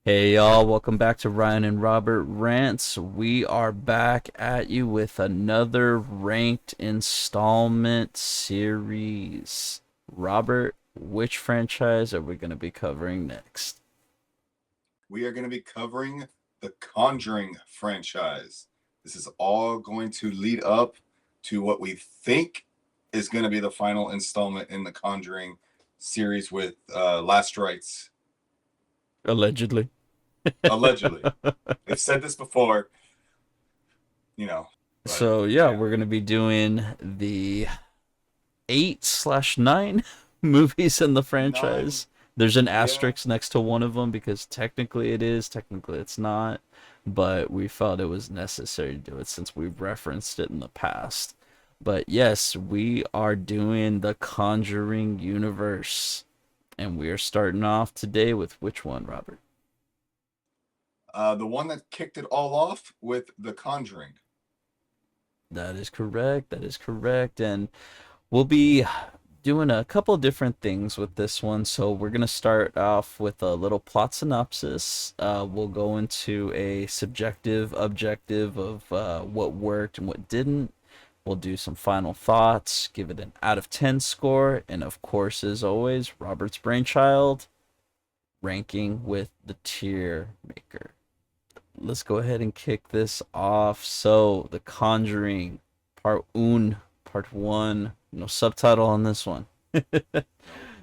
Hey y'all, welcome back to Ryan and Robert Rants. We are back at you with another ranked installment series. Robert, which franchise are we going to be covering next? We are going to be covering the Conjuring franchise. This is all going to lead up to what we think is going to be the final installment in the Conjuring series with Last Rites. Allegedly. Allegedly. They've said this before, you know, but So yeah, yeah. we're going to be doing the 8/9 movies in the Nine, franchise. There's an yeah. asterisk next to one of them because technically it is, technically it's not. But we felt it was necessary to do it since we've referenced it in the past. But yes, we are doing the Conjuring Universe. And we are starting off today with which one, Robert? The one that kicked it all off with The Conjuring. That is correct. That is correct. And we'll be doing a couple different things with this one. So we're gonna start off with a little plot synopsis. We'll go into a subjective, objective of what worked and what didn't. We'll do some final thoughts, give it an out of 10 score, and of course, as always, Robert's brainchild ranking with the tier maker. Let's go ahead and kick this off. So, The Conjuring, Part 1, no subtitle on this one. No,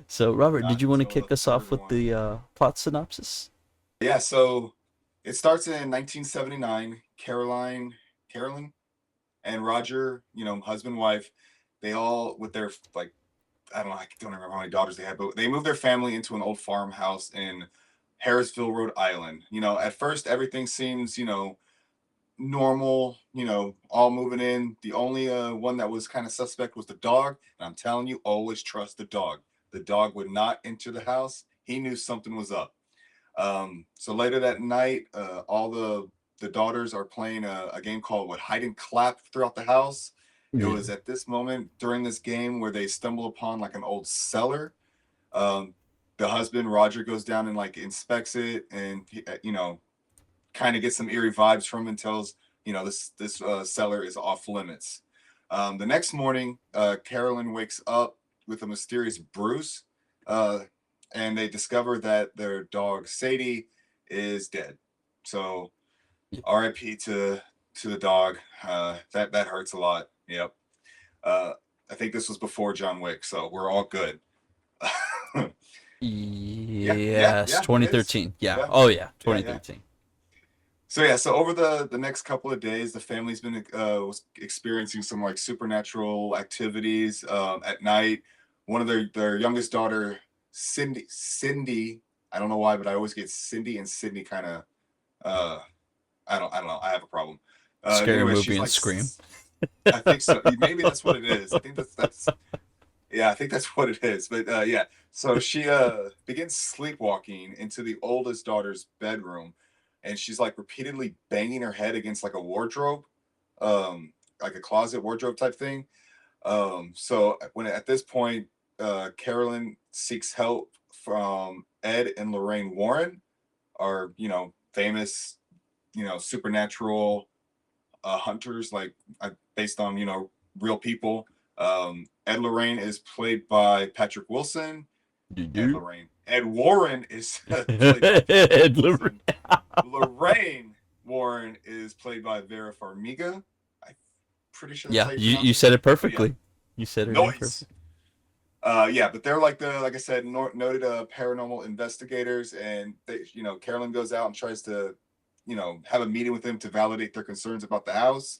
So, Robert, not did you want to until kick the us off third with one. the plot synopsis? Yeah, so it starts in 1979. Carolyn and Roger, husband, wife, they all with their like I don't know, I don't remember how many daughters they had, but they moved their family into an old farmhouse in Harrisville, Rhode Island. At first everything seems, normal, all moving in. The only one that was kind of suspect was the dog. And I'm telling you, always trust the dog. The dog would not enter the house. He knew something was up. So later that night, all the daughters are playing a game called what hide and clap throughout the house. It Yeah. was at this moment during this game where they stumble upon like an old cellar. Um, the husband Roger goes down and like inspects it, and kind of gets some eerie vibes from him and tells this cellar is off limits. The next morning, Carolyn wakes up with a mysterious bruise, uh, and they discover that their dog Sadie is dead. So, R.I.P. to the dog. That hurts a lot. Yep. Uh, I think this was before John Wick, so we're all good. Yeah, yeah, Yes, yeah. It is. 2013. Yeah. Yeah, Oh, yeah, yeah, yeah. 2013. So over the next couple of days, the family's been was experiencing some like supernatural activities at night. One of their youngest daughter, Cindy, I don't know why, but I always get Cindy and Sydney kind of uh I don't know. I have a problem. Scary Anyway, movie she's and like Scream. I think so. Maybe that's what it is. I think that's yeah, I think that's what it is. But yeah, so she begins sleepwalking into the oldest daughter's bedroom, and she's like repeatedly banging her head against like a wardrobe, like a closet wardrobe type thing. So when at this point, Carolyn seeks help from Ed and Lorraine Warren, are famous supernatural hunters, like based on real people. Ed Lorraine is played by Patrick Wilson. Ed Warren is played by Patrick Ed Wilson. Lorraine Warren is played by Vera Farmiga. I'm pretty sure that's Yeah, how you you pronounce her said name. it But yeah, perfectly. You said her name noise. perfect. Yeah, but they're like I said, noted paranormal investigators, and Carolyn goes out and tries to, have a meeting with them to validate their concerns about the house.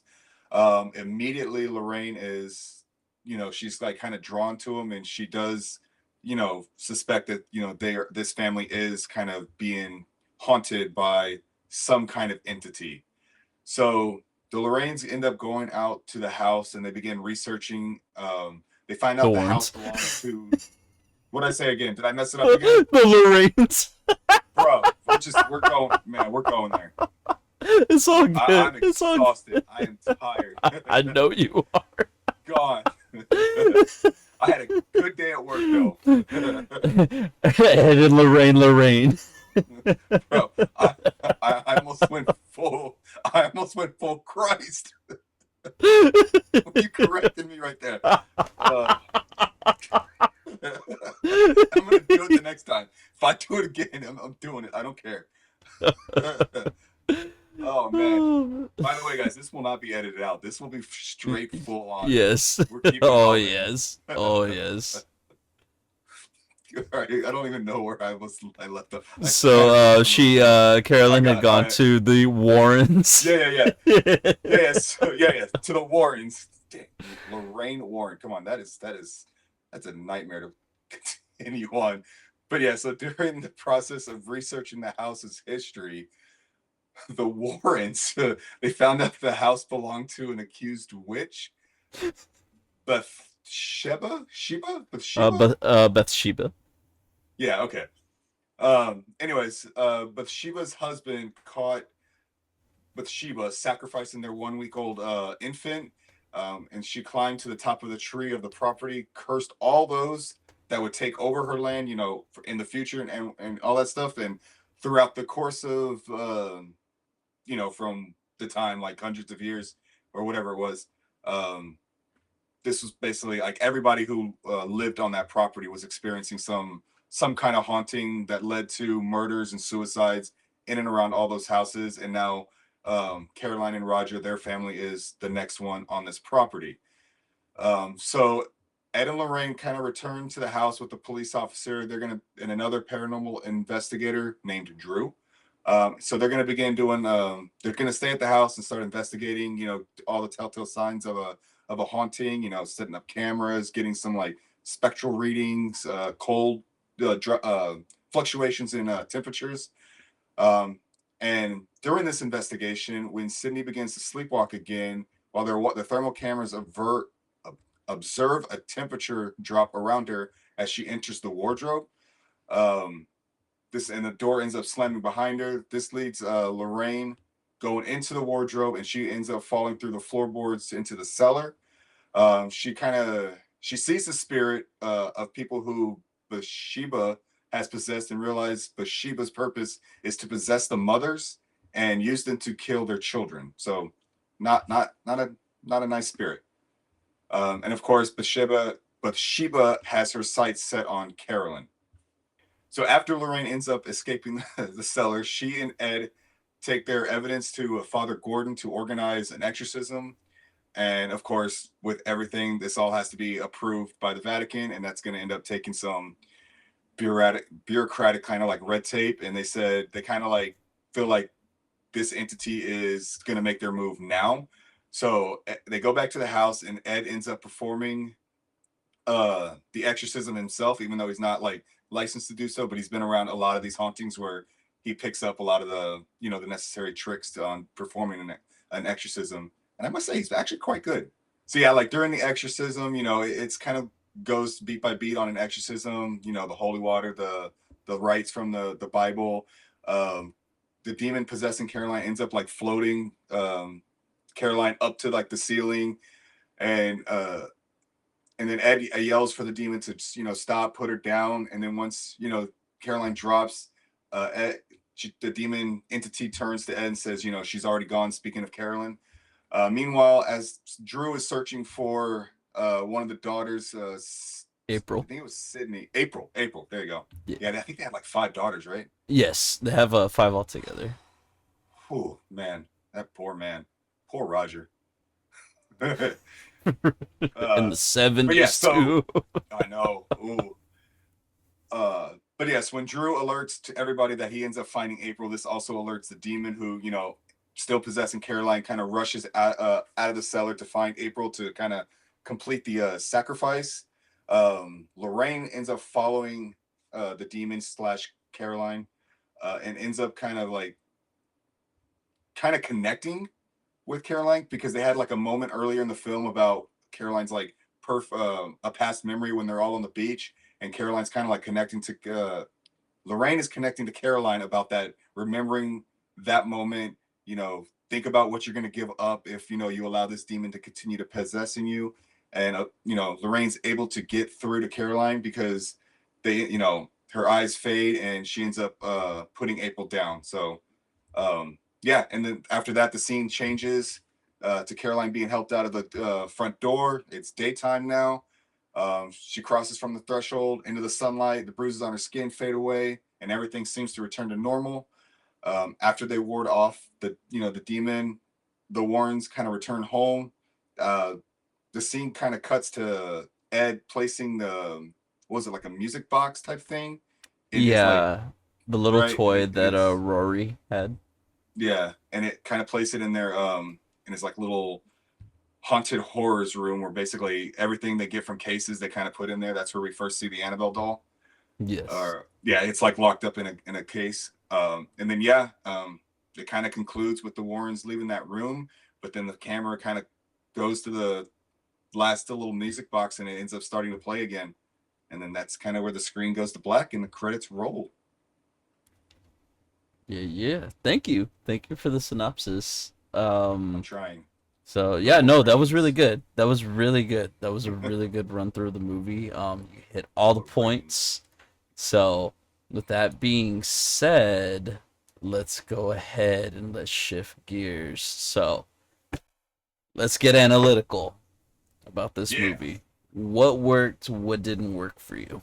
Immediately, Lorraine is, she's like kind of drawn to him, and she does, suspect that this family is kind of being haunted by some kind of entity. So the Lorraines end up going out to the house and they begin researching. They find The out the house Warrens. belongs to. What did I say again? Did I mess it up again, The Lorraines. bro? We're going, man. We're going there. It's all good. I'm It's all exhausted. good. I am tired. I know you Gone. I had a good day at work though. are. Ed and Lorraine. Bro, I almost went full. I almost went full Christ. You corrected me right there. Uh, I'm gonna do it the next time. If I do it again, I'm doing it. I don't care. Oh man. By the way, guys, this will not be edited out. This will be straight full on. Yes. We're keeping it Oh all in. yes. Oh yes. All right, I don't even know where I left off. I So had this on the she tip. I Carolyn had got gone to the Warrens. yeah. To the Warrens. Dang, Lorraine Warren. Come on, that's a nightmare to continue on. But yeah, so during the process of researching the house's history, the Warrens they found out the house belonged to an accused witch, Bathsheba. Bathsheba. Yeah, okay. Anyways, Bathsheba's husband caught Bathsheba sacrificing their 1 week old infant, and she climbed to the top of the tree of the property, cursed all those that would take over her land, in the future, and all that stuff. And throughout the course of, from the time, like hundreds of years or whatever it was, um, this was basically like everybody who lived on that property was experiencing some kind of haunting that led to murders and suicides in and around all those houses. And now Caroline and Roger, their family, is the next one on this property. So Ed and Lorraine kind of return to the house with the police officer. They're gonna and another paranormal investigator named Drew. So they're gonna begin doing. They're gonna stay at the house and start investigating. All the telltale signs of a haunting. Setting up cameras, getting some like spectral readings, cold fluctuations in temperatures. Um, and during this investigation, when Sydney begins to sleepwalk again, while the thermal cameras observe a temperature drop around her as she enters the wardrobe. Um, the door ends up slamming behind her. This leads Lorraine going into the wardrobe, and she ends up falling through the floorboards into the cellar. She sees the spirit of people who Bathsheba has possessed, and realizes Bathsheba's purpose is to possess the mothers and use them to kill their children. So, not a nice spirit. And of course, Bathsheba has her sights set on Carolyn. So after Lorraine ends up escaping the cellar, she and Ed take their evidence to Father Gordon to organize an exorcism. And of course, with everything, this all has to be approved by the Vatican, and that's going to end up taking some bureaucratic kind of like red tape. And they said they kind of like feel like this entity is going to make their move now. So they go back to the house, and Ed ends up performing the exorcism himself, even though he's not like licensed to do so. But he's been around a lot of these hauntings where he picks up a lot of the necessary tricks on performing an exorcism. And I must say, he's actually quite good. So yeah, like during the exorcism, it's kind of goes beat by beat on an exorcism. The holy water, the rites from the Bible. Um, the demon possessing Caroline ends up like floating Caroline up to like the ceiling, and then Ed yells for the demon to stop, put her down, and then once Caroline drops, the demon entity turns to Ed and says, she's already gone. Speaking of Carolyn, meanwhile, as Drew is searching for one of the daughters, I April. think it was Sydney. April. There you go. Yeah. Yeah, I think they had like 5 daughters, right? Yes, they have five altogether. Oh man, that poor man, poor Roger. In the But yeah, 70s so too. I know. Ooh. But yes, when Drew alerts to everybody that he ends up finding April, this also alerts the demon who, still possessing Caroline, kind of rushes out of the cellar to find April to kind of complete the sacrifice. Lorraine ends up following the demon slash Caroline, and ends up kind of connecting with Caroline, because they had like a moment earlier in the film about Caroline's like a past memory when they're all on the beach, and Caroline's kind of like connecting to Lorraine is connecting to Caroline about that, remembering that moment. Think about what you're going to give up if you allow this demon to continue to possessing you. And Lorraine's able to get through to Caroline because they her eyes fade and she ends up putting April down. So yeah, and then after that, the scene changes to Caroline being helped out of the front door. It's daytime now. She crosses from the threshold into the sunlight. The bruises on her skin fade away, and everything seems to return to normal. After they ward off the demon, the Warrens kind of return home. Uh, the scene kind of cuts to Ed placing the what was it, like a music box type thing in his like Yeah, the little right toy in that his Rory had. yeah, and it kind of placed it in their in his like little haunted horrors room where basically everything they get from cases they kind of put in there. That's where we first see the Annabelle doll. Yes. Yeah, it's like locked up in a case. And then yeah, it kind of concludes with the Warrens leaving that room, but then the camera kind of goes to the last little music box and it ends up starting to play again. And then that's kind of where the screen goes to black and the credits roll. Yeah, yeah. Thank you. Thank you for the synopsis. I'm trying. So No yeah, more no, that was really brains. good. That was really good. That was a really good run through of the movie. You hit all the More brains. points. So with that being said, let's go ahead and let's shift gears. So let's get analytical about this Yeah. movie. What worked? What didn't work for you?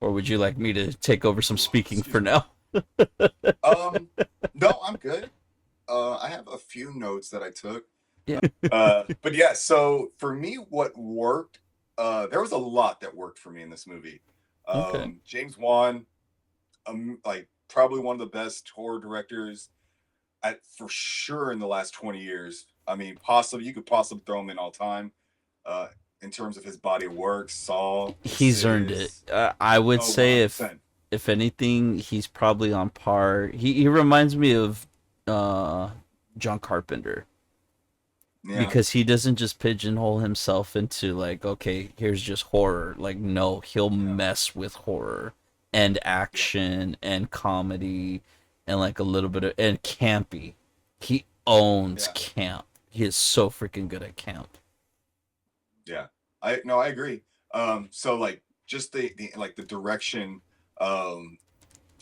Or would you like me to take over some Ooh, speaking excuse for me. now? No, I'm good. I have a few notes that I took. Yeah. But yeah, so for me, what worked, there was a lot that worked for me in this movie. Okay. James Wan, like probably one of the best horror directors for sure in the last 20 years. I mean, possibly you could possibly throw him in all time uh, in terms of his body of work. Saw, He's earned it. Insidious. I would Oh, say if 100%. if anything, he's probably on par. He reminds me of uh, John Carpenter Yeah, because he doesn't just pigeonhole himself into like, okay, here's just horror. Like, no, he'll yeah, mess with horror and yeah, action and comedy and like a little bit of and campy. He owns yeah, camp. He is so freaking good at camp. yeah. I no, I agree. So like just the like the direction um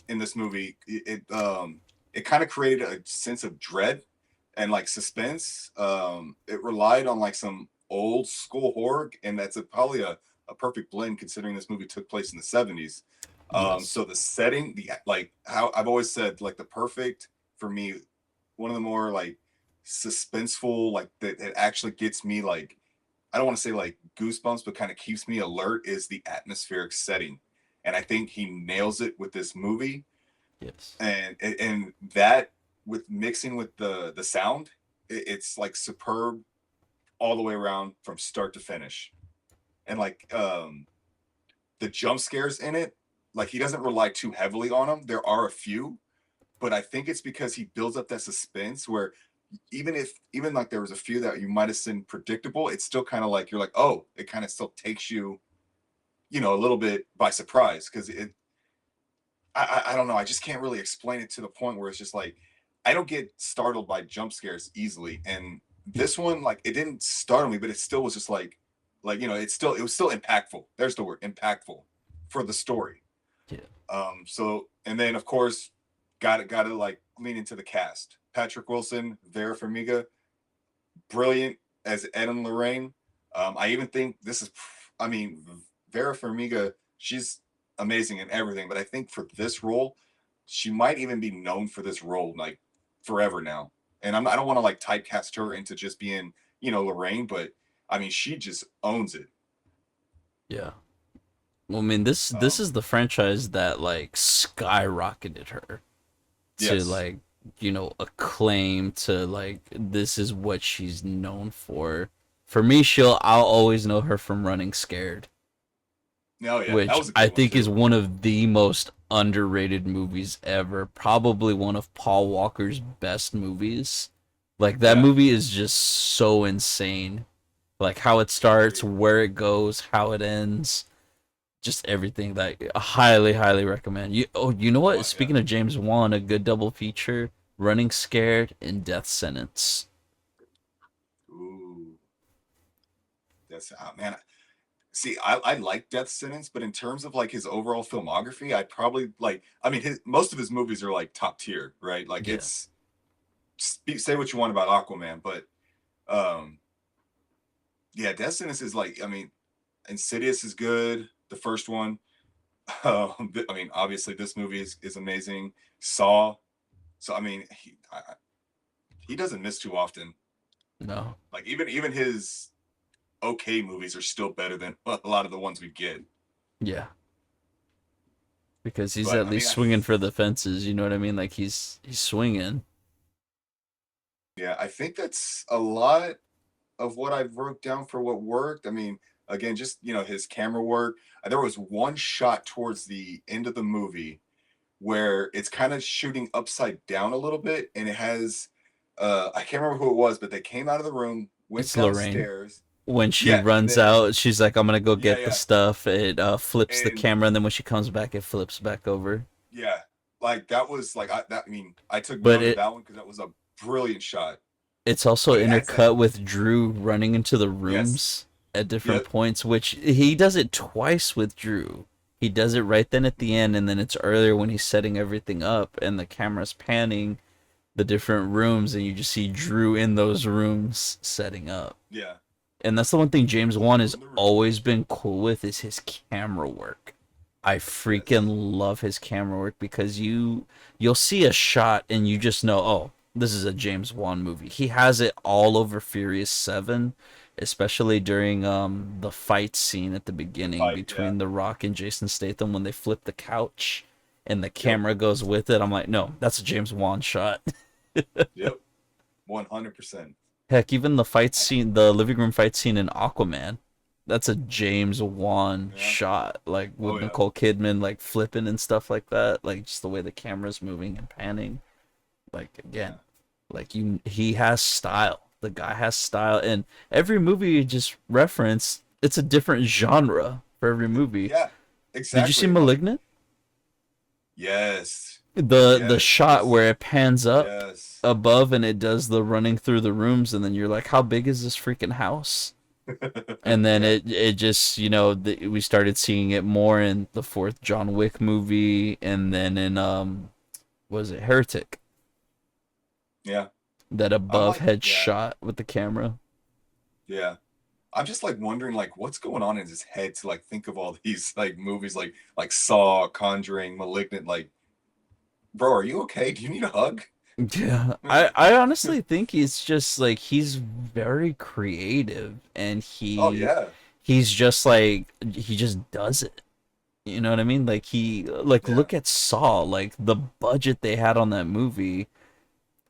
in this movie, it kind of created a sense of dread and like suspense. It relied on like some old school horror, and that's probably a perfect blend considering this movie took place in the 70s. Yes. So the setting, the like how I've always said, like the perfect for me, one of the more like suspenseful, like that it actually gets me like I don't want to say like goosebumps, but kind of keeps me alert is the atmospheric setting. And I think he nails it with this movie Yes. and that with mixing with the sound, it's like superb all the way around from start to finish. And like the jump scares in it, like he doesn't rely too heavily on them. There are a few, but I think it's because he builds up that suspense where even like there was a few that you might have seen predictable, it's still kind of like you're like, oh, it kind of still takes you, a little bit by surprise because I don't know. I just can't really explain it to the point where it's just like I don't get startled by jump scares easily. And Yeah. this one, like it didn't startle me, but it still was just it was still impactful. There's the word, impactful for the story. Yeah. So and then of course got to like lean into the cast. Patrick Wilson, Vera Farmiga, brilliant as Ed and Lorraine. I even think this is, I mean, Vera Farmiga, she's amazing in everything, but I think for this role, she might even be known for this role like forever now. And I don't want to like typecast her into just being, Lorraine, but I mean, she just owns it. Yeah. Well, I mean, this Um, is the franchise that like skyrocketed her to yes. like acclaim to like this is what she's known for. For me, I'll always know her from Running Scared, Oh yeah, that which was a I good one think is too. one of the most underrated movies ever. Probably one of Paul Walker's best movies. Like that Yeah, movie is just so insane. Like how it starts, agreed. where it goes, how it ends, just everything that I highly recommend. You know what? Well, yeah. Speaking of James Wan, a good double feature: Running Scared and Death Sentence. Ooh, that's man. See, I like Death Sentence, but in terms of like his overall filmography, I'd probably like. I mean, most of his movies are like top tier, right? Like Yeah. it's say what you want about Aquaman, but um, yeah, Death Sentence is like. I mean, Insidious is good. The first one. I mean, obviously, this movie is amazing. Saw. So I mean, he doesn't miss too often. No. Like even his okay movies are still better than a lot of the ones we get. Yeah. Because he's But at I mean, least swinging for the fences. You know what I mean? Like he's swinging. yeah, I think that's a lot of what I wrote down for what worked. I mean, again, just his camera work. There was one shot towards the end of the movie where it's kind of shooting upside down a little bit, and it has I can't remember who it was, but they came out of the room, went It's Lorraine. downstairs. When she Yeah, and runs then out, she's like, "I'm gonna go yeah, get the yeah, stuff." It flips the and camera, and then when she comes back, it flips back over. yeah, like that was like I mean, I took But note of it that one because that was a brilliant shot. it's also But it adds that. intercut with Drew running into the Yes. rooms at different Yep. points, which he does it twice with Drew. He does it right then at the end, and then it's earlier when he's setting everything up, and the camera's panning the different rooms, and you just see Drew in those rooms setting up. Yeah. And that's the one thing James Wan Drew has in the always rooms. been cool with is his camera work. I Yes. freaking love his camera work because you'll see a shot and you just know, oh, this is a James Wan movie. He has it all over Furious 7, especially during the fight scene at the The beginning fight. Yeah. between The Rock and Jason Statham when they flip the couch and the Yep. camera goes with it. I'm like, no, that's a James Wan shot. Yep. 100%. Heck, even the fight scene, the living room fight scene in Aquaman, that's a James Wan Yeah. shot. Like Oh with yeah. Nicole Kidman, like flipping and stuff like that. Like just the way the camera's moving and panning. Like again, Yeah. like he has style. The guy has style, and every movie you just reference, it's a different genre for every movie. Yeah. Did you see Exactly. Like *Malignant*? yes. The Yes. shot Yes. where it pans up Yes. above and it does the running through the rooms, and then you're like, how big is this freaking house? And then Yeah. it just we started seeing it more in the fourth John Wick movie, and then in was it Heretic, Yeah. that I'm above like, head yeah. shot with the camera. Yeah. I'm just like wondering like what's going on in his head to like think of all these like movies like Saw, Conjuring, Malignant. Like, bro, are you okay? Do you need a hug? Yeah, I honestly think he's just like he's very creative, and Oh yeah. he's just like he just does it. You know what I mean? Like he like Yeah. look at Saw, like the budget they had on that movie,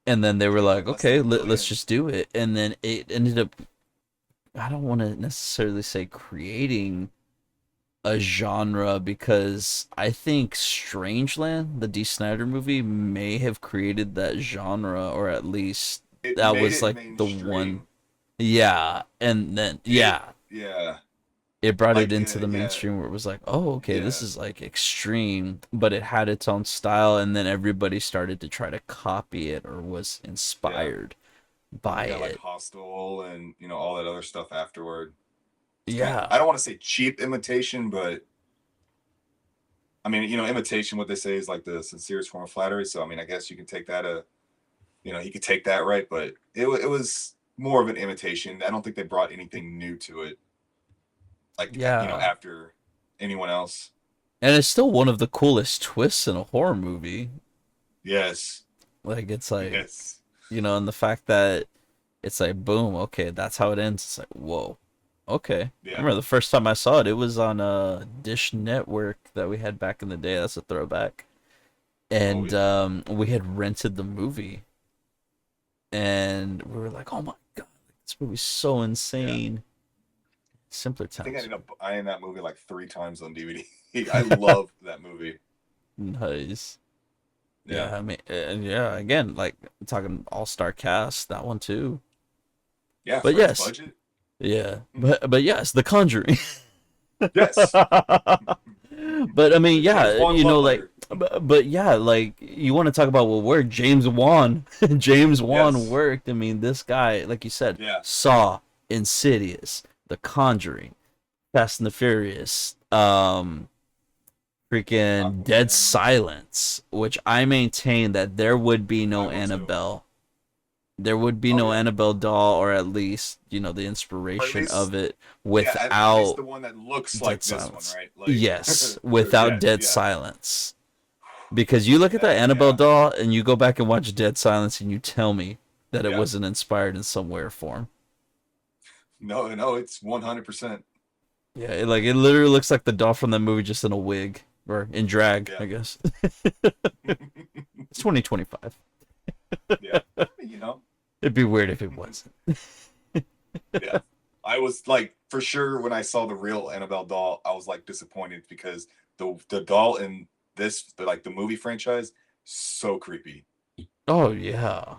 and then they were Like like, less than okay, a let's million. just do it, and then it ended up, I don't want to necessarily say creating a genre, because I think Strangeland, the D. Snyder movie, may have created that genre, or at least It that made was it like the one. mainstream. Yeah, and then It yeah, yeah. it brought it Like into the yeah. mainstream where it was like, oh, okay, this Yeah. is like extreme, but it had its own style, and then everybody started to try to copy it or was Yeah. inspired by Yeah, like it. Hostel and all that other stuff afterward. It's kind of, Yeah. I don't want to say cheap imitation, but I mean, imitation, what they say is like the sincerest form of flattery. So I mean, I guess you can take that he could take that, right, but it was more of an imitation. I don't think they brought anything new to it, like Yeah. after anyone else. And it's still one of the coolest twists in a horror movie. Yes. Like it's like, Yes. and the fact that it's like boom, okay, that's how it ends. It's like, whoa. Okay. I Yeah. remember the first time I saw it, it was on a Dish Network that we had back in the day. That's a throwback. Oh And yeah. we had rented the movie, and we were like, "Oh my god, this movie's so Yeah. insane." Simpler I think I times. ended up buying that movie like 3 times on DVD. I love that movie. Nice. Yeah. Yeah, I mean, and yeah, again, like talking all-star cast, that one too. Yeah, But for its yes, budget. yeah, but yes, The Conjuring. Yes. But I mean, The James yeah, Wan love like, letter. but yeah, like you want to talk about what worked? James Wan, James Wan Yes. worked. I mean, this guy, like you said, Yeah. Saw, Insidious, The Conjuring. Fast and the Furious, freaking Dead Aquaman. Silence, which I maintain that there would be I no will too. Annabelle. There would be Oh no yeah, Annabelle doll, or at least, the or at inspiration of least it yeah, at least without the one that looks Dead like this one, Silence. right? Like, Yes, yeah, without Dead yeah, Silence. Because you look at that that, Annabelle yeah, doll and you go back and watch Dead Silence and you tell me that it yeah. wasn't inspired in some way or form. No, no, it's 100%. Yeah, it literally looks like the doll from that movie just in a wig or in drag, Yeah, I guess. It's 2025. yeah. You know, It'd be weird if it wasn't. yeah. I was like, for sure, when I saw the real Annabelle doll, I was like disappointed because the doll in this, like the movie franchise, so creepy. Oh yeah.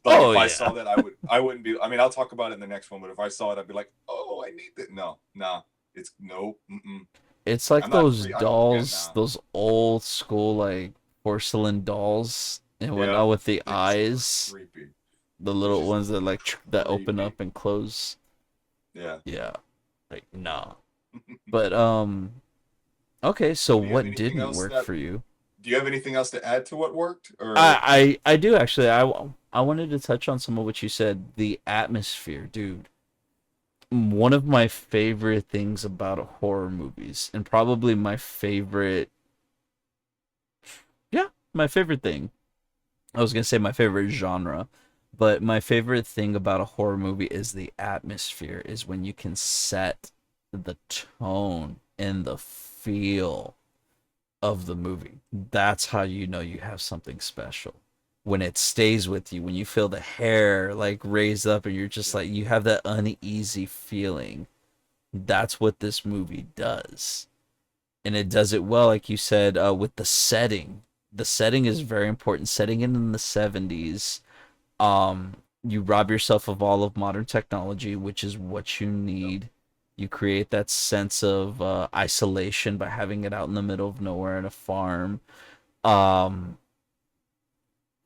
Like Oh if I yeah. saw that, I wouldn't be. I mean, I'll talk about it in the next one, but if I saw it, I'd be like, oh, I need that. No, nah, it's no. Mm-mm. It's like I'm not those free. Yeah, dolls, nah. those old school like porcelain dolls and Yeah, whatnot with the they're just eyes, creepy. the They're little just ones that that open creepy. up and close. Yeah. Yeah. Like no. But okay, so Do you have what anything didn't else work that? for you? Do you have anything else to add to what worked? Or I do actually. I wanted to touch on some of what you said. The atmosphere, dude. One of my favorite things about horror movies, and probably my favorite, yeah, my favorite thing. I was gonna say my favorite genre, but my favorite thing about a horror movie is the atmosphere. Is when you can set the tone and the feel of the movie. That's how you know you have something special. When it stays with you, when you feel the hair like raised up and you're just yeah, like you have that uneasy feeling. That's what this movie does. And it does it well, like you said, with the setting. The setting is very important. Setting it in the 70s, you rob yourself of all of modern technology, which is what you yep. need. You create that sense of isolation by having it out in the middle of nowhere in a farm. Um,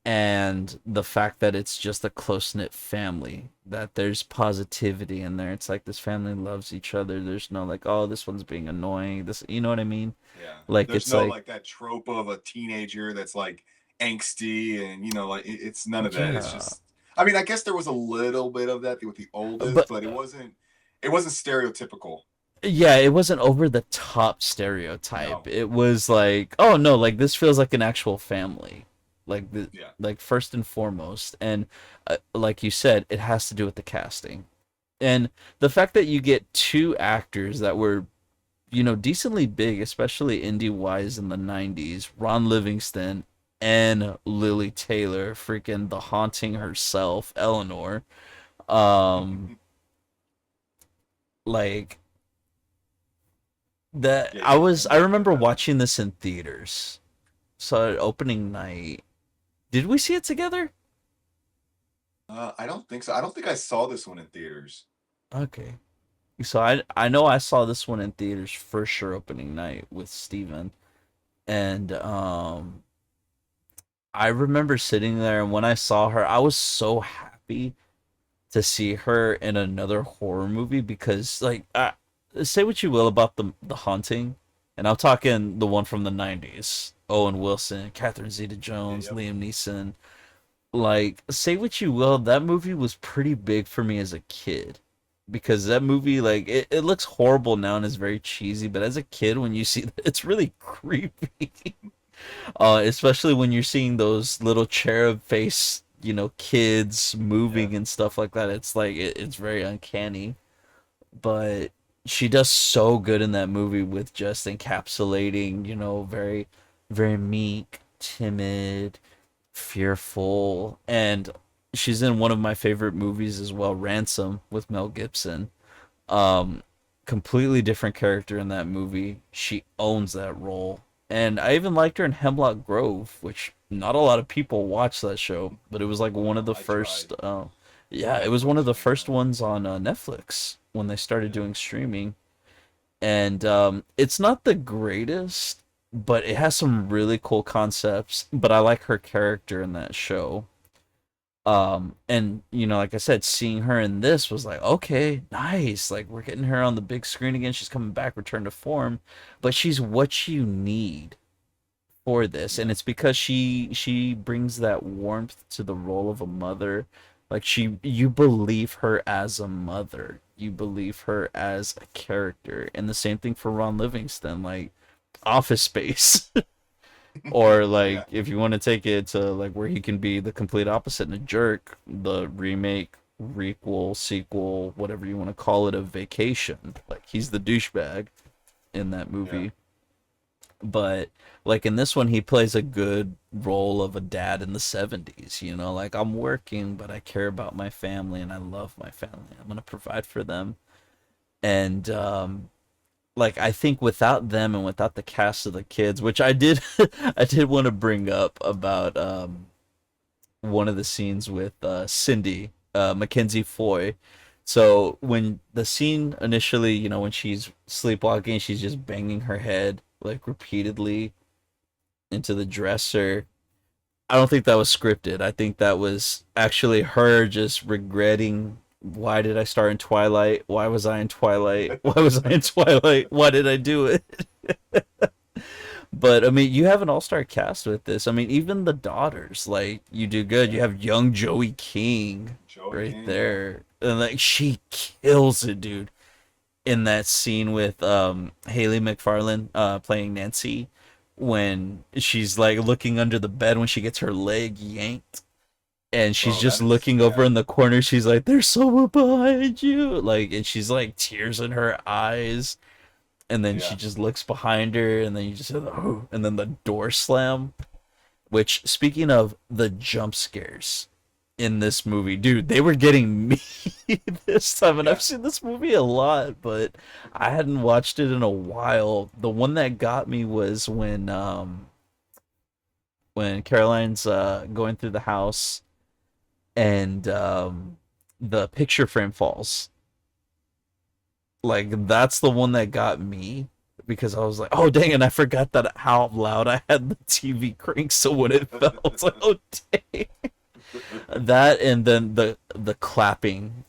and the fact that it's just a close knit family, that there's positivity in there. It's like this family loves each other. There's no like, oh, this one's being annoying. This, you know what I mean? Yeah. Like There's it's no like, like that trope of a teenager that's like angsty and like it's none of that. It's yeah, just I mean, I guess there was a little bit of that with the oldest, but but it wasn't stereotypical. yeah, it wasn't over the top stereotype. No. It was like, oh no, like this feels like an actual family, like Yeah. like first and foremost, and like you said, it has to do with the casting and the fact that you get two actors that were, decently big, especially indie wise in the '90s, Ron Livingston and Lily Taylor, freaking the haunting Yep. herself, Eleanor. Um, like that Yeah, I getting was them I out remember there. watching this in theaters. So at opening night. Did we see it together? I don't think so. I don't think I saw this one in theaters. Okay. So I know I saw this one in theaters for sure opening night with Steven. And I remember sitting there and when I saw her, I was so happy to see her in another horror movie because say what you will about the haunting, and I'm talking the one from the '90s, Owen Wilson, Catherine Yeah, Zeta-Jones, yep. Liam Neeson. Like, say what you will, that movie was pretty big for me as a kid. Because that movie, like, it looks horrible now and is very cheesy, but as a kid, when you see it's really creepy. Especially when you're seeing those little cherub face, kids Yeah. moving and stuff like that. It's like, it's very uncanny. But she does so good in that movie with just encapsulating, very, very meek, timid, fearful, and she's in one of my favorite movies as well, Ransom with Mel Gibson. Um, Completely different character in that movie. She owns that role, and I even liked her in Hemlock Grove, which not a lot of people watch that show, but it was like one of No, the I tried. first. Yeah, it was one of Netflix the one, first yeah. ones on Netflix when they started Yeah. doing streaming, and it's not the greatest, but it has some really cool concepts. But I like her character in that show. And like I said, seeing her in this was like, okay, nice. Like we're getting her on the big screen again. She's coming back, return to form, but she's what you need for this, and Yeah. it's because she brings that warmth to the role of a mother. Like you believe her as a mother, you believe her as a character, and the same thing for Ron Livingston, like Office Space. Or like Yeah. if you want to take it to like where he can be the complete opposite and a jerk, the remake, requel, sequel, whatever you want to call it, of Vacation. Like he's the douchebag in that Yeah. movie. But like in this one he plays a good role of a dad in the 70s, like I'm working but I care about my family and I love my family. I'm going to provide for them. And like I think without them and without the cast of the kids, which I did I did want to bring up about one of the scenes with Cindy, Mackenzie Foy. So when the scene initially, when she's sleepwalking, she's just banging her head like repeatedly into the dresser. I don't think that was scripted. I think that was actually her just regretting, why did I start in Twilight? Why was I in Twilight? Why was I in Twilight? Why did I do it? But I mean, you have an all-star cast with this. I mean, even the daughters, like you do good. You Yeah. have young Joey King Joey right King. Yeah. there, and like she kills it, dude, in that scene with Haley McFarlane playing Nancy, when she's like looking under the bed when she gets her leg yanked and she's Bro, just that is looking over yeah. in the corner. She's like, there's someone behind you, like, and she's like tears in her eyes, and then she Yeah. just looks behind her, and then you just hear the oh, and then the door slam. Which, speaking of the jump scares in this movie, dude, they were getting me this time, and Yeah. I've seen this movie a lot, but I hadn't watched it in a while. The one that got me was when Caroline's going through the house and the picture frame falls. Like that's the one that got me because I was like, oh dang, and I forgot that how loud I had the TV crank, so when it fell, it's like, oh dang. That and then the clapping,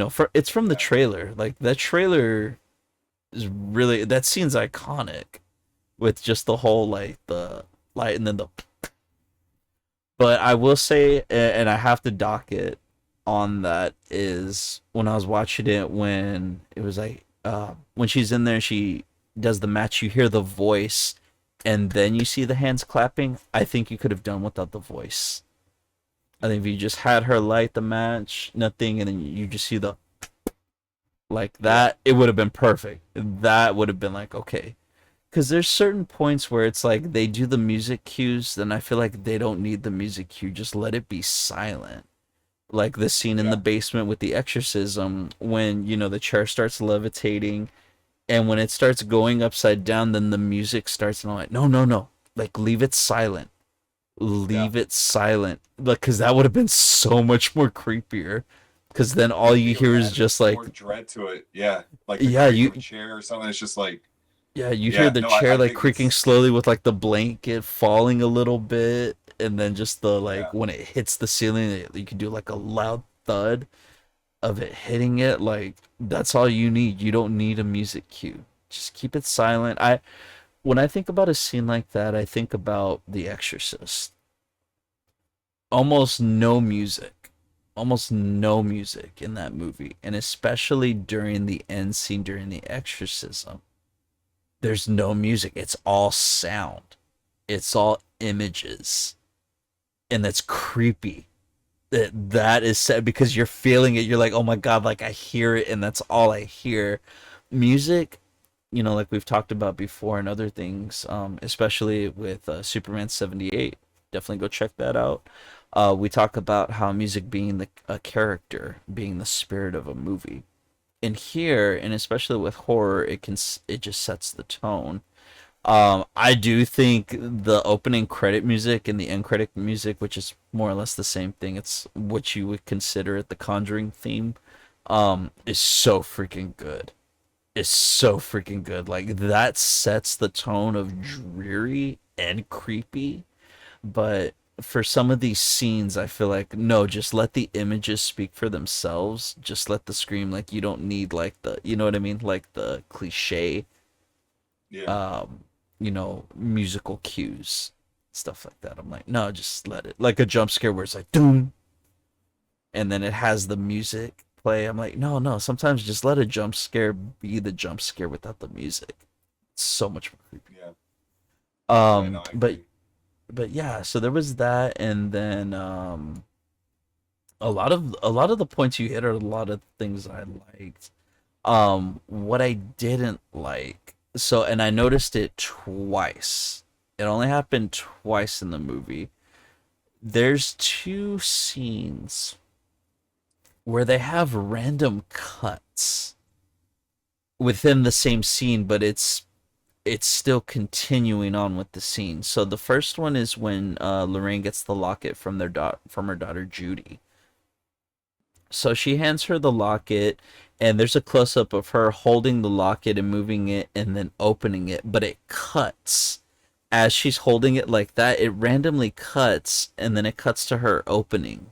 for it's from the Yeah. trailer. Like that trailer is really, that scene's iconic with just the whole like the light and then the. But I will say, and I have to dock it on that, is when I was watching it, when it was like when she's in there, she does the match. You hear the voice, and then you see the hands clapping. I think you could have done without the voice. I think if you just had her light the match, nothing, and then you just see the like Yeah. that, it would have been perfect. That would have been like okay, because there's certain points where it's like they do the music cues, then I feel like they don't need the music cue. Just let it be silent. Like the scene in the Yeah. basement with the exorcism, when the chair starts levitating, and when it starts going upside down, then the music starts, and I'm like, no, no, no, like leave it silent, Yeah. leave it silent, like because that would have been so much more creepier. Because then all I you think it would hear have is added just like, more dread to it. Yeah. Like the yeah, creak of you a chair or something. It's just like, Yeah, you hear yeah, the no, chair I like think creaking it's slowly with like the blanket falling a little bit, and then just the like yeah. when it hits the ceiling, you can do like a loud thud of it hitting it. Like that's all you need. You don't need a music cue. Just keep it silent. When I think about a scene like that, I think about The Exorcist. Almost no music. Almost no music in that movie, and especially during the end scene during the exorcism. There's no music. It's all sound. It's all images. And that's creepy. That is sad because you're feeling it. You're like, oh my God, like I hear it and that's all I hear. Music, like we've talked about before and other things, especially with Superman 78. Definitely go check that out. We talk about how music being a character, being the spirit of a movie. And here, and especially with horror, it just sets the tone. I do think the opening credit music and the end credit music, which is more or less the same thing, it's what you would consider it the Conjuring theme, is so freaking good. It's so freaking good. Like that sets the tone of dreary and creepy, but for some of these scenes, I feel like no, just let the images speak for themselves. Just let the scream, like you don't need like the, you know what I mean, like the cliche, Yeah. um, musical cues, stuff like that. I'm like, no, just let it, like a jump scare where it's like doom, and then it has the music play. I'm like, no, no. Sometimes just let a jump scare be the jump scare without the music. It's so much more creepy. Yeah. Yeah. No, Um, I but agree. but yeah, so there was that, and then a lot of the points you hit are a lot of things I liked. What I didn't like, so and I noticed it twice. It only happened twice in the movie. There's two scenes where they have random cuts within the same scene, but it's still continuing on with the scene. So the first one is when Lorraine gets the locket from her daughter Judy. So she hands her the locket, and there's a close up of her holding the locket and moving it and then opening it, but it cuts as she's holding it like that. It randomly cuts, and then it cuts to her opening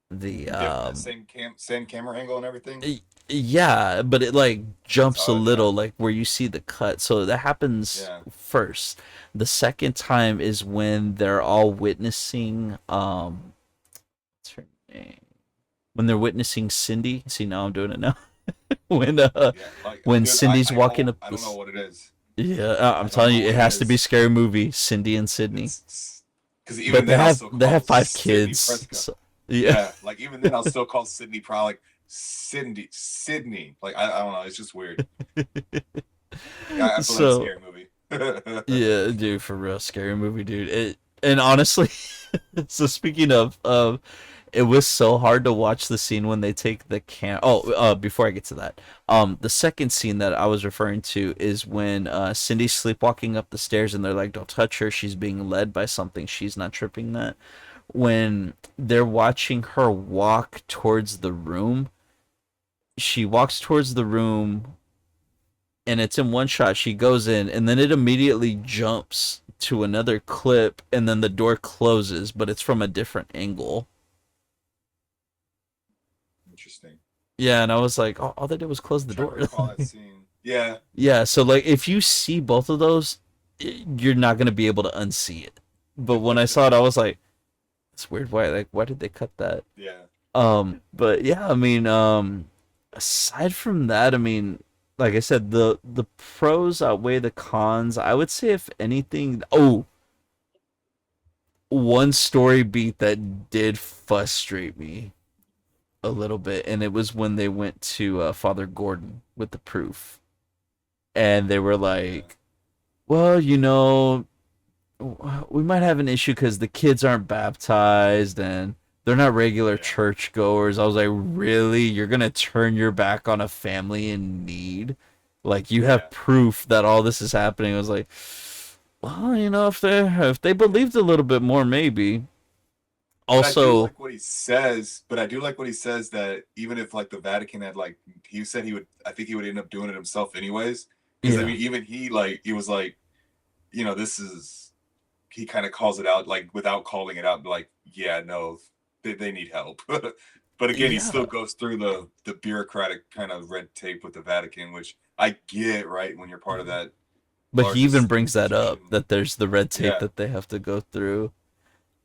the Yeah. Same camera angle and everything. yeah, but it like That's jumps a odd. Yeah. little like where you see the cut. So that happens Yeah. first. The second time is when they're all witnessing what's her name? When they're witnessing Cindy. See, now I'm doing it now. when uh Yeah. Like, when dude, Cindy's walking up I don't know this, what it is. yeah, I'm I don't telling know you, it what it has to be a is. scary movie, Cindy and Sydney. It's because But even then I'll still they call have five Sydney kids. Prescott. So, yeah. Yeah, like even then I'll still call Sydney probably like Sydney. Like I don't know, it's just weird. Yeah, I feel like a So scary movie. yeah, dude, for real, scary movie, dude. It and honestly, so speaking of, it was so hard to watch the scene when they take the cam. Oh, before I get to that, the second scene that I was referring to is when Cindy's sleepwalking up the stairs and they're like, "Don't touch her. She's being led by something. She's not tripping that." When they're watching her walk towards the room, she walks towards the room and it's in one shot. She goes in, and then it immediately jumps to another clip, and then the door closes, but it's from a different angle. Interesting. Yeah, and I was like, oh, all they did was close I'm the trying to door. recall that scene. Yeah, Yeah, so like if you see both of those, you're not gonna be able to unsee it. But when I saw it, I was like, it's weird. Why did they cut that? yeah. But yeah, I mean, aside from that, I mean, like I said, the pros outweigh the cons. I would say if anything, oh, one story beat that did frustrate me a little bit, and it was when they went to Father Gordon with the proof, and they were Yeah. like, "Well, we might have an issue because the kids aren't baptized and they're not regular Yeah. churchgoers." I was like, "Really? You're gonna turn your back on a family in need? Like you have Yeah. proof that all this is happening?" I was like, "Well, if they believed a little bit more, maybe." But I do Also, like what he says. But I do like what he says that even if like the Vatican had like he said he would, I think he would end up doing it himself anyways. Because I yeah, mean, even he was like, this is he kind of calls it out like without calling it out, like, yeah, no, they need help. But again, he still yeah. goes through the bureaucratic kind of red tape with the Vatican, which I get, right, when you're part of that But he even largest brings that up institution. that there's the red tape Yeah, that they have to go through.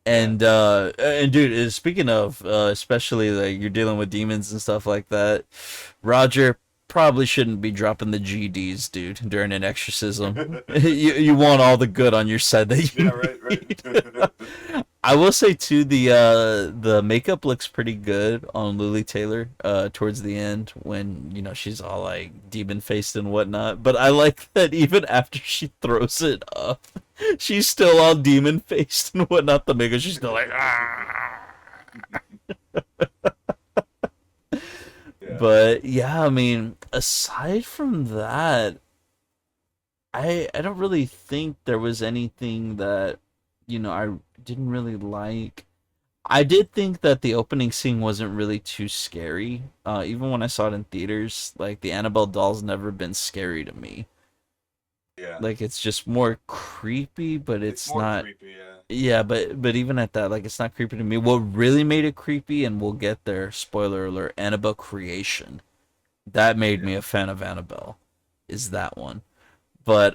yeah. And dude, speaking of especially like you're dealing with demons and stuff like that, Roger probably shouldn't be dropping the GDs, dude, during an exorcism. You want all the good on your side that Yeah, you right, need. right. I will say too, the makeup looks pretty good on Lily Taylor towards the end when she's all like demon faced and whatnot. But I like that even after she throws it up, she's still all demon faced and whatnot. The makeup, she's still like ah. Yeah. But yeah, I mean, aside from that, I don't really think there was anything that I didn't really like. I did think that the opening scene wasn't really too scary. Even when I saw it in theaters, like the Annabelle doll's never been scary to me. Yeah, Like it's just more creepy, but it's it's more not. creepy. Yeah, Yeah, but even at that, like it's not creepy to me. What really made it creepy, and we'll get there. Spoiler alert: Annabelle Creation. That made me yeah. a fan of Annabelle. Is that one? But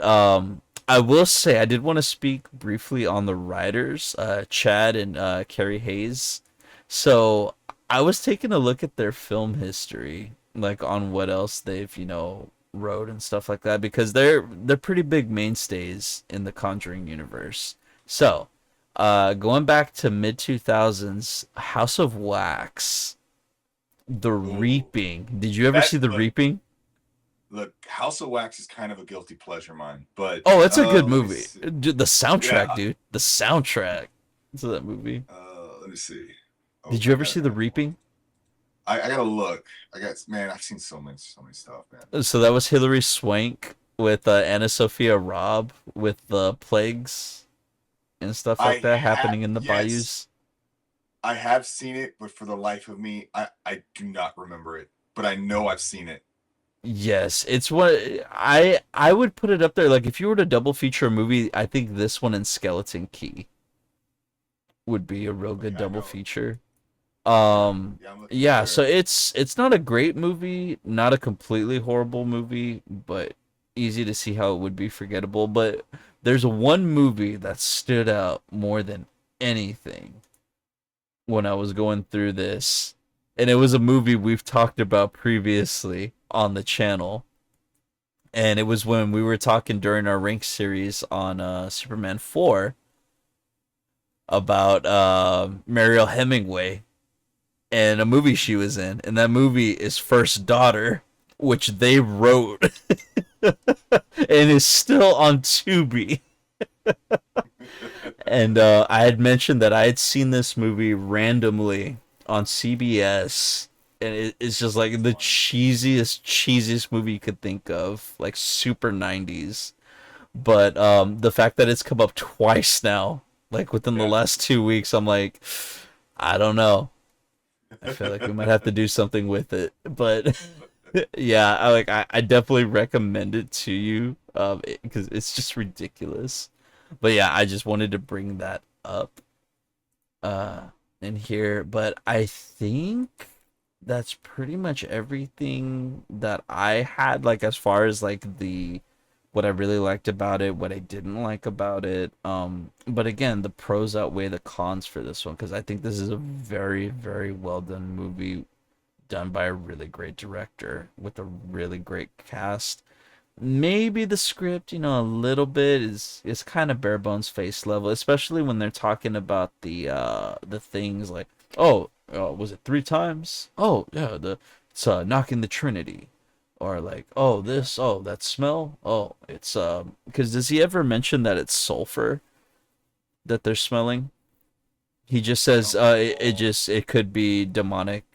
I will say I did want to speak briefly on the writers, Chad and Carrie Hayes. So I was taking a look at their film history, like on what else they've wrote and stuff like that, because they're pretty big mainstays in the Conjuring universe. So going back to mid 2000s, House of Wax, The Ooh, Reaping. Did you ever that see The look, Reaping? look. House of Wax is kind of a guilty pleasure of mine, but Oh, it's a good let me movie. see. Dude, the Yeah, soundtrack, dude. The soundtrack to that movie. let me see. Oh, Did you I ever got it. see I The got it pulled. Reaping? I gotta look. I got man. I've seen so many stuff, man. So that was Hilary Swank with Anna Sophia Robb with the plagues and stuff like I that have happening in the yes, bayous. I have seen it, but for the life of me, I do not remember it. But I know I've seen it. Yes, it's what I would put it up there. Like if you were to double feature a movie, I think this one and Skeleton Key would be a real good Okay, I double know. feature. Yeah, yeah. I'm looking Yeah, so here. it's not a great movie, not a completely horrible movie, but easy to see how it would be forgettable. But there's one movie that stood out more than anything when I was going through this, and it was a movie we've talked about previously on the channel, and it was when we were talking during our rank series on Superman 4 about Mariel Hemingway and a movie she was in, and that movie is First Daughter, which they wrote and is still on Tubi. And I had mentioned that I had seen this movie randomly on CBS, and it's just like That's the funny. cheesiest movie you could think of, like super 90s. But the fact that it's come up twice now, like within the Yeah. last 2 weeks, I'm like, I don't know. I feel like we might have to do something with it. But yeah, I definitely recommend it to you because it's just ridiculous. But yeah, I just wanted to bring that up uh in here, but I think that's pretty much everything that I had, like as far as like the what I really liked about it, what I didn't like about it. But again, the pros outweigh the cons for this one because I think this is a very, very well done movie done by a really great director with a really great cast. Maybe the script, a little bit is kind of bare bones face level, especially when they're talking about the things like, oh, was it 3 times? Oh, yeah, the it's knocking the Trinity, or like, oh, Yeah. this, oh, that smell, oh, it's because does he ever mention that it's sulfur that they're smelling? He just I says don't recall. it could be demonic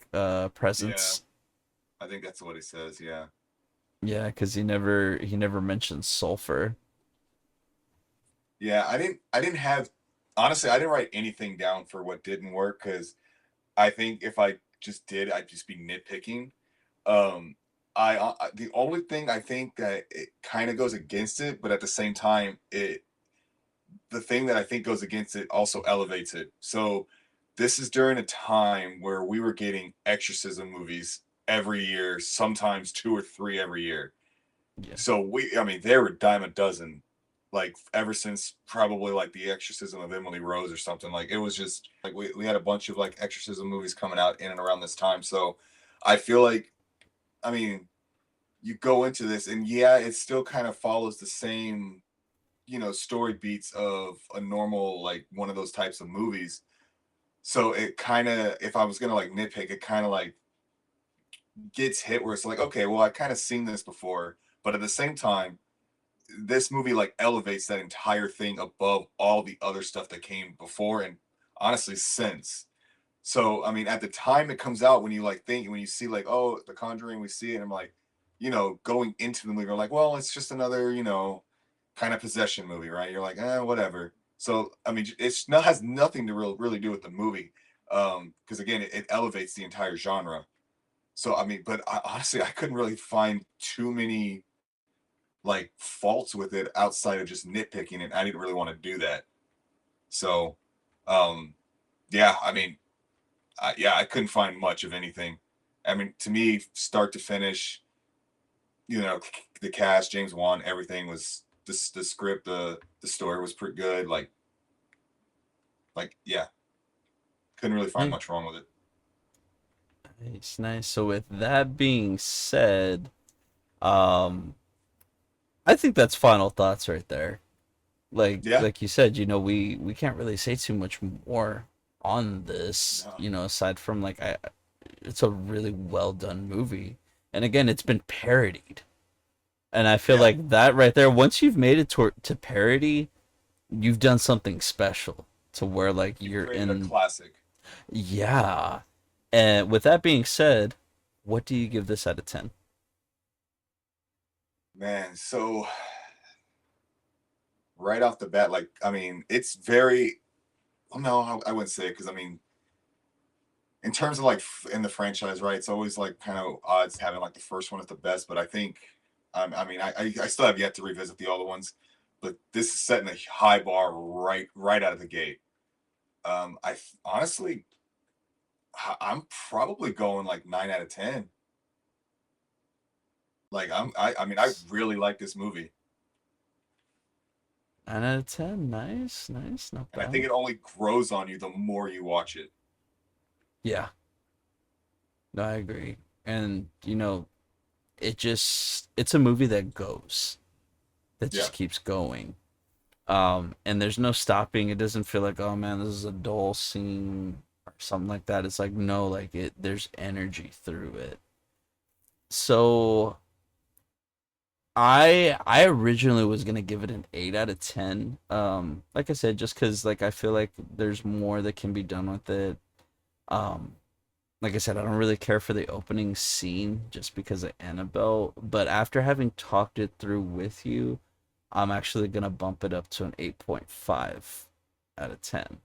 Yeah, presence. I think that's what he says. Yeah. Yeah, because he never mentions sulfur. Yeah, I didn't have honestly, I didn't write anything down for what didn't work because I think if I just did, I'd just be nitpicking. Um, the only thing I think that it kind of goes against it, but at the same time, the thing that I think goes against it also elevates it. So this is during a time where we were getting exorcism movies every year, sometimes two or three every year. Yeah. So I mean, there were dime a dozen, like ever since probably like the Exorcism of Emily Rose or something. Like it was just like we had a bunch of like exorcism movies coming out in and around this time. So I feel like, I mean, you go into this and yeah, it still kind of follows the same, story beats of a normal like one of those types of movies. So it kind of, if I was gonna like nitpick, it kind of like gets hit where it's like, okay, well, I kind of seen this before, but at the same time, this movie like elevates that entire thing above all the other stuff that came before and honestly since. So I mean, at the time it comes out, when you like think, when you see like, oh, The Conjuring, we see it, and I'm like, going into the movie, you're like, well, it's just another, kind of possession movie, right? You're like, whatever. So I mean, it's not has nothing to really do with the movie, because again, it elevates the entire genre. So I mean, but honestly, I couldn't really find too many like faults with it outside of just nitpicking, and I didn't really want to do that. So, um, yeah, I mean, yeah, I couldn't find much of anything. I mean, to me, start to finish, you know, the cast, James Wan, everything was the script, the story was pretty good. Like yeah, couldn't really find Nice, much wrong with it. nice, nice. So with that being said, um, I think that's final thoughts right there. Yeah, Like you said, we can't really say too much more on this, no, aside from it's a really well done movie. And again, it's been parodied. And I feel yeah, like that right there, once you've made it to parody, you've done something special to where like you've you're created a in. classic, Yeah. And with that being said, what do you give this out of 10? man. So right off the bat, like I mean, it's very. Well, no, I wouldn't say it because I mean, in terms of like in the franchise, right? It's always like kind of odds having like the first one is the best, but I think, I mean, I still have yet to revisit the other ones, but this is setting a high bar right out of the gate. I honestly, I'm probably going like 9 out of 10. Like I mean, I really like this movie, 9 out of 10. Nice, nice, not and I think bad. it only grows on you the more you watch it. Yeah, no, I agree. And it's a movie that goes, that Yeah, just keeps going. And there's no stopping. It doesn't feel like, oh man, this is a dull scene or something like that. It's like, no, like there's energy through it. So I originally was gonna give it an 8 out of 10. Like I said, just because like I feel like there's more that can be done with it. Um, like I said, I don't really care for the opening scene just because of Annabelle. But after having talked it through with you, I'm actually gonna bump it up to an 8.5 out of 10.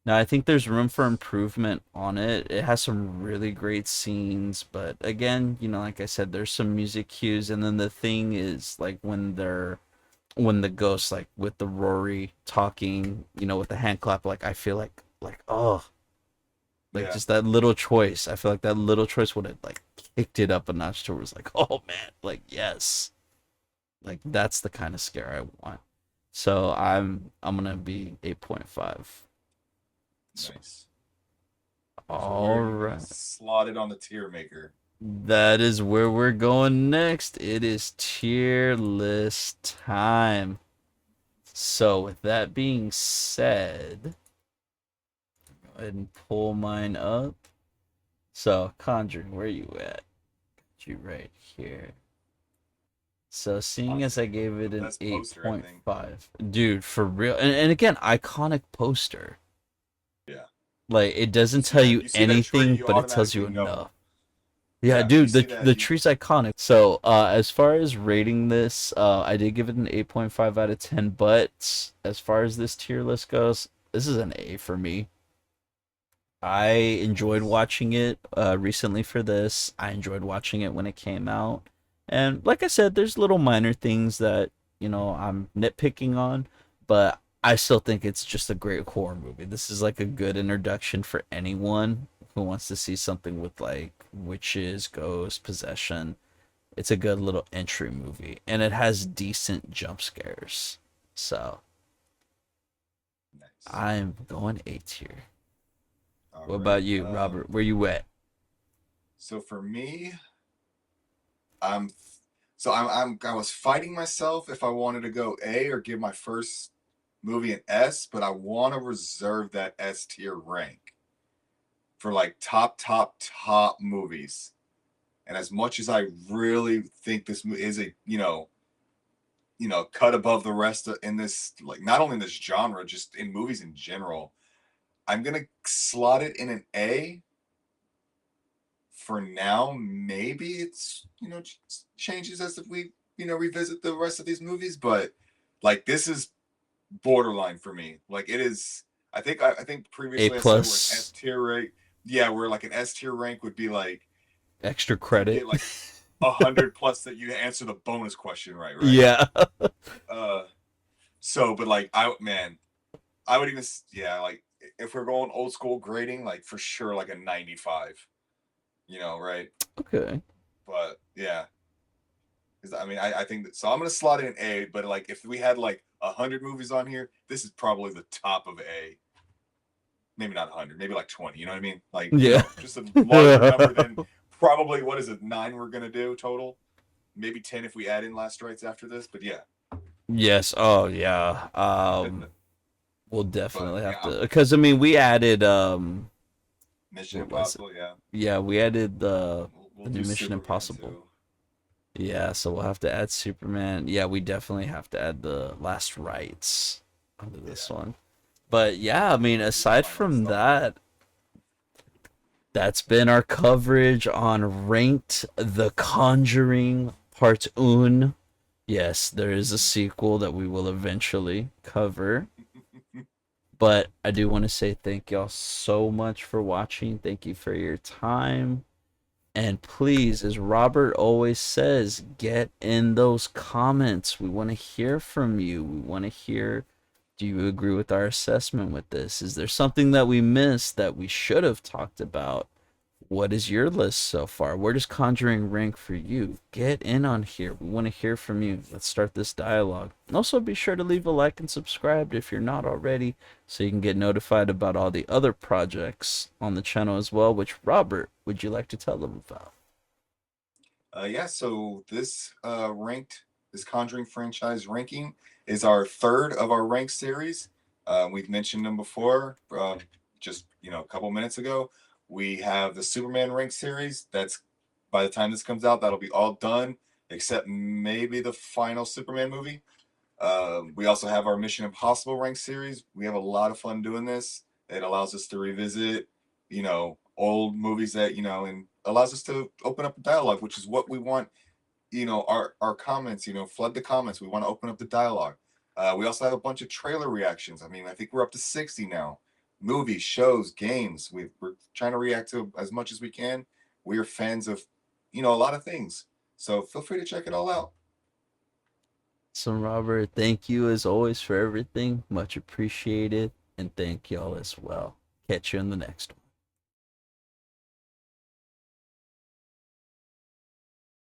Now I think there's room for improvement on it. It has some really great scenes, but again, like I said, there's some music cues, and then the thing is like when the ghost like with the Rory talking, with the hand clap, like I feel like oh, like yeah, just that little choice. I feel like that little choice would have like kicked it up a notch towards like, oh man, like yes. Like that's the kind of scare I want. So I'm gonna be 8.5. So nice. So where all are you gonna right. slot it on the tier maker? That is where we're going next. It is tier list time. So with that being said, go ahead and pull mine up. So Conjuring, where you at? Got you right here. So seeing as Honestly, I gave the it an best poster, I think. 8.5, dude, for real, and again, iconic poster. Yeah. Like it doesn't tell you You see that tree, anything, you but it tells you automatically know. enough. Yeah, Yeah, you dude, see the that you tree's iconic. So, as far as rating this, I did give it an 8.5 out of 10, but as far as this tier list goes, this is an A for me. I enjoyed nice. watching it recently for this. I enjoyed watching it when it came out. And like I said, there's little minor things that, I'm nitpicking on, but I still think it's just a great horror movie. This is like a good introduction for anyone who wants to see something with like witches, ghosts, possession. It's a good little entry movie, and it has decent jump scares. So Nice. I'm going A tier. All What about right. you, Robert? Where you at? So for me, I'm I was fighting myself if I wanted to go A or give my first movie an S, but I want to reserve that S tier rank for like top movies. And as much as I really think this is a cut above the rest in this, like not only in this genre, just in movies in general, I'm gonna slot it in an A for now. Maybe it's changes as if we revisit the rest of these movies, but like this is borderline for me. Like it is. I think A previously I said we're an S plus tier rank. Yeah, we're like an S tier rank would be like extra you credit. get like 100 plus that you answer the bonus question right? Yeah. Uh, so, but like, I would even, yeah, like if we're going old school grading, like for sure, like a 95, right? Okay. But yeah, because I think that, so I'm gonna slot in A, but like if we had like 100 movies on here, this is probably the top of A. Maybe not 100, maybe like 20. You know what I mean? Like, Yeah. just a larger number than probably what is it, 9 we're gonna do total? Maybe 10 if we add in Last Rites after this. But yeah, Yes. Oh, yeah. We'll but definitely yeah, have to, because I mean, we added Mission what was it? Impossible. Yeah, Yeah, we added we'll the new do Mission Superman Impossible. too. Yeah, so we'll have to add Superman. Yeah, we definitely have to add the Last Rites onto this Yeah, one. But yeah, I mean, we'll do the aside final from installment. that, that's been our coverage on Ranked The Conjuring Part Un. Yes, there is a sequel that we will eventually cover. But I do want to say thank y'all so much for watching. Thank you for your time. And please, as Robert always says, get in those comments. We want to hear from you. We want to hear, do you agree with our assessment with this? Is there something that we missed that we should have talked about? What is your list so far? Where does Conjuring rank for you? Get in on here. We want to hear from you. Let's start this dialogue. Also, be sure to leave a like and subscribe if you're not already, so you can get notified about all the other projects on the channel as well, which, Robert, would you like to tell them about? Yeah, so this Conjuring franchise ranking is our third of our rank series. We've mentioned them before, just a couple minutes ago. We have the Superman rank series. That's by the time this comes out, that'll be all done, except maybe the final Superman movie. We also have our Mission Impossible rank series. We have a lot of fun doing this. It allows us to revisit, old movies that, and allows us to open up a dialogue, which is what we want. Our comments, flood the comments. We want to open up the dialogue. We also have a bunch of trailer reactions. I mean, I think we're up to 60 now. Movies, shows, games. We're trying to react to as much as we can. We are fans of, a lot of things. So feel free to check it all out. So, Robert, thank you as always for everything. Much appreciated. And thank y'all as well. Catch you in the next one.